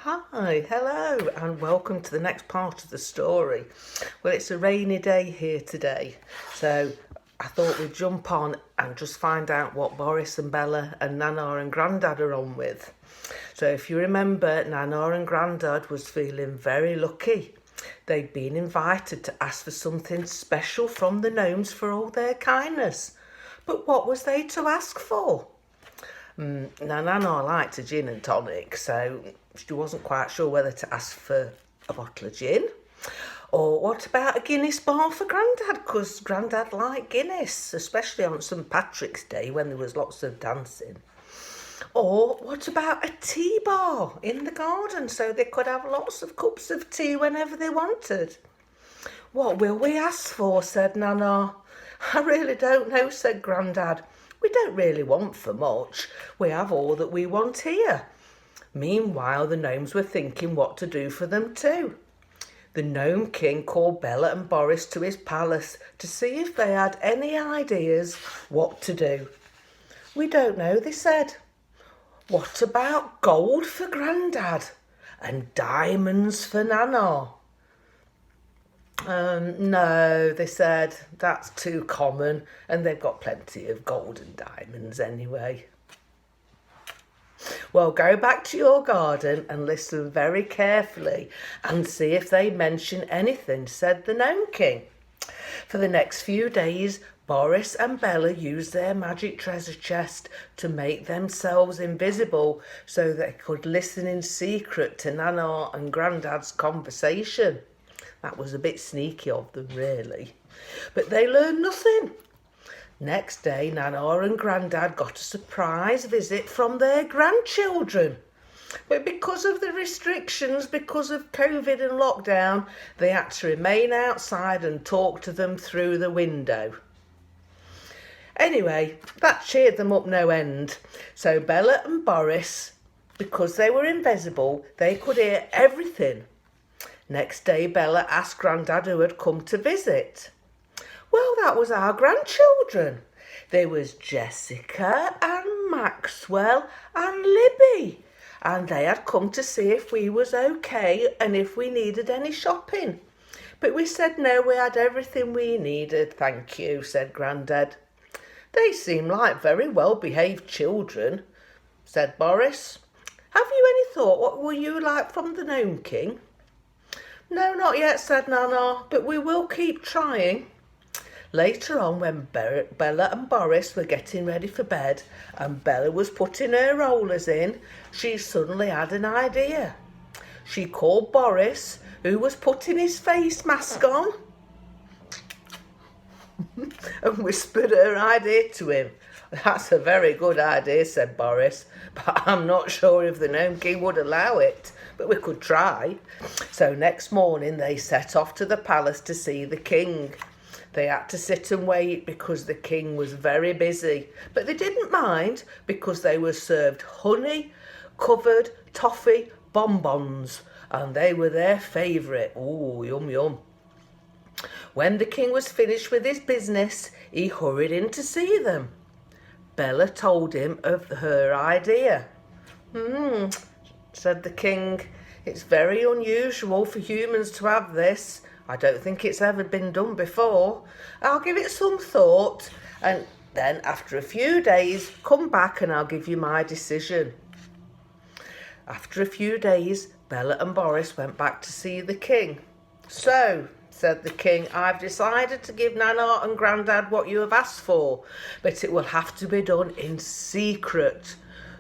Hi, hello, and welcome to the next part of the story. Well, it's a rainy day here today, so I thought we'd jump on and just find out what Boris and Bella and Nana and Grandad are on with. So if you remember, Nana and Grandad was feeling very lucky. They'd been invited to ask for something special from the gnomes for all their kindness. But what was they to ask for? Now, Nana liked a gin and tonic, so she wasn't quite sure whether to ask for a bottle of gin. Or what about a Guinness bar for Grandad? Because Grandad liked Guinness, especially on St Patrick's Day when there was lots of dancing. Or what about a tea bar in the garden so they could have lots of cups of tea whenever they wanted? What will we ask for? Said Nana. I really don't know, said Grandad. We don't really want for much. We have all that we want here. Meanwhile, the gnomes were thinking what to do for them too. The Gnome King called Bella and Boris to his palace to see if they had any ideas what to do. We don't know, they said. What about gold for Grandad and diamonds for Nana? No, they said, that's too common and they've got plenty of gold and diamonds anyway. Well, go back to your garden and listen very carefully and see if they mention anything, said the Gnome King. For the next few days, Boris and Bella used their magic treasure chest to make themselves invisible so they could listen in secret to Nana and Grandad's conversation. That was a bit sneaky of them, really. But they learned nothing. Next day, Nana and Grandad got a surprise visit from their grandchildren. But because of the restrictions, because of COVID and lockdown, they had to remain outside and talk to them through the window. Anyway, that cheered them up no end. So Bella and Boris, because they were invisible, they could hear everything. Next day, Bella asked Grandad who had come to visit. Well, that was our grandchildren. There was Jessica and Maxwell and Libby. And they had come to see if we was okay and if we needed any shopping. But we said no, we had everything we needed, thank you, said Grandad. They seem like very well-behaved children, said Boris. Have you any thought what will you like from the Gnome King? No, not yet, said Nana, but we will keep trying. Later on, when Bella and Boris were getting ready for bed and Bella was putting her rollers in, she suddenly had an idea. She called Boris, who was putting his face mask on, and whispered her idea to him. That's a very good idea, said Boris, but I'm not sure if the Gnome King would allow it, but we could try. So next morning they set off to the palace to see the king. They had to sit and wait because the king was very busy, but they didn't mind because they were served honey-covered toffee bonbons and they were their favourite. Ooh, yum, yum. When the king was finished with his business, he hurried in to see them. Bella told him of her idea. Said the king, it's very unusual for humans to have this. I don't think it's ever been done before. I'll give it some thought and then after a few days come back and I'll give you my decision. After a few days, Bella and Boris went back to see the king. So, said the king, I've decided to give Nana and Grandad what you have asked for, but it will have to be done in secret.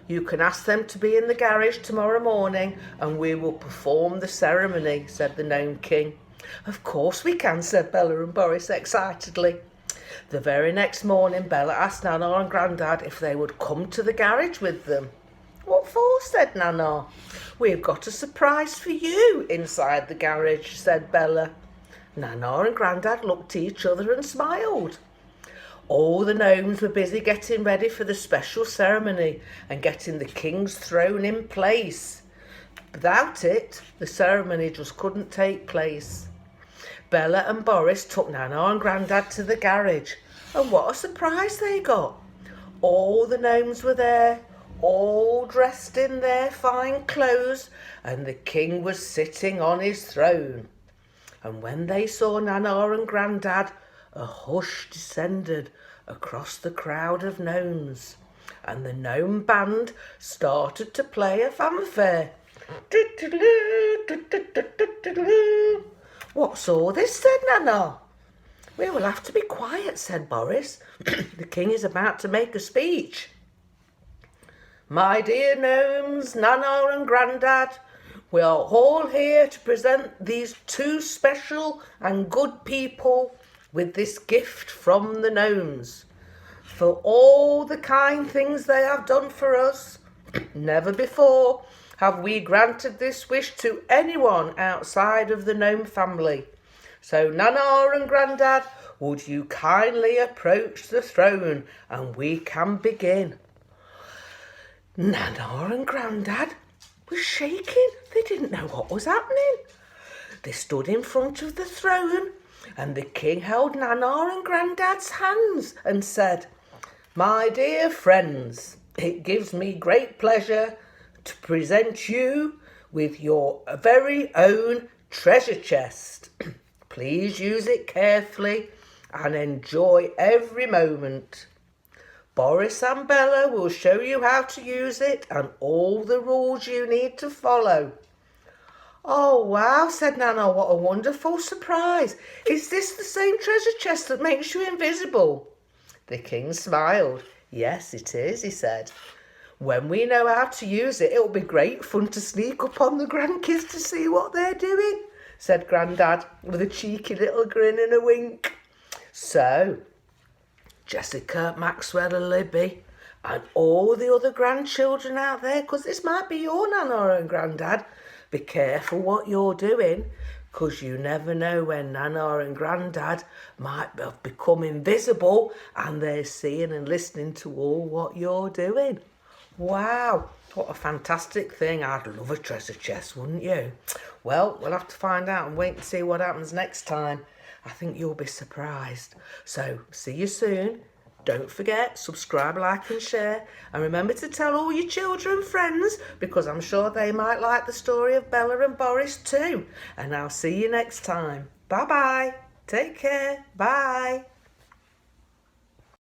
You can ask them to be in the garage tomorrow morning and we will perform the ceremony, said the Gnome King. Of course we can, said Bella and Boris excitedly. The very next morning, Bella asked Nana and Grandad if they would come to the garage with them. What for, said Nana. We've got a surprise for you inside the garage, said Bella. Nana and Grandad looked at each other and smiled. All the gnomes were busy getting ready for the special ceremony and getting the king's throne in place. Without it, the ceremony just couldn't take place. Bella and Boris took Nana and Grandad to the garage, and what a surprise they got. All the gnomes were there, all dressed in their fine clothes, and the king was sitting on his throne. And when they saw Nana and Grandad, a hush descended across the crowd of gnomes, and the gnome band started to play a fanfare. What's all this? Said Nana. We will have to be quiet, said Boris. The king is about to make a speech. My dear gnomes, Nana and Grandad, we are all here to present these two special and good people with this gift from the gnomes. For all the kind things they have done for us, never before have we granted this wish to anyone outside of the gnome family. So Nana and Grandad, would you kindly approach the throne and we can begin? Nana and Grandad were shaking. They didn't know what was happening. They stood in front of the throne and the king held Nana and Grandad's hands and said, My dear friends, it gives me great pleasure to present you with your very own treasure chest. Please use it carefully and enjoy every moment. Boris and Bella will show you how to use it and all the rules you need to follow. Oh, wow, said Nana, what a wonderful surprise. Is this the same treasure chest that makes you invisible? The king smiled. Yes, it is, he said. When we know how to use it, it'll be great fun to sneak up on the grandkids to see what they're doing, said Grandad with a cheeky little grin and a wink. So, Jessica, Maxwell and Libby and all the other grandchildren out there, because this might be your Nana and Grandad, be careful what you're doing, because you never know when Nana and Grandad might have become invisible and they're seeing and listening to all what you're doing. Wow, what a fantastic thing. I'd love a treasure chest, wouldn't you? Well, we'll have to find out and wait and see what happens next time. I think you'll be surprised. So, see you soon. Don't forget, subscribe, like and share. And remember to tell all your children and friends, because I'm sure they might like the story of Bella and Boris too. And I'll see you next time. Bye-bye. Take care. Bye.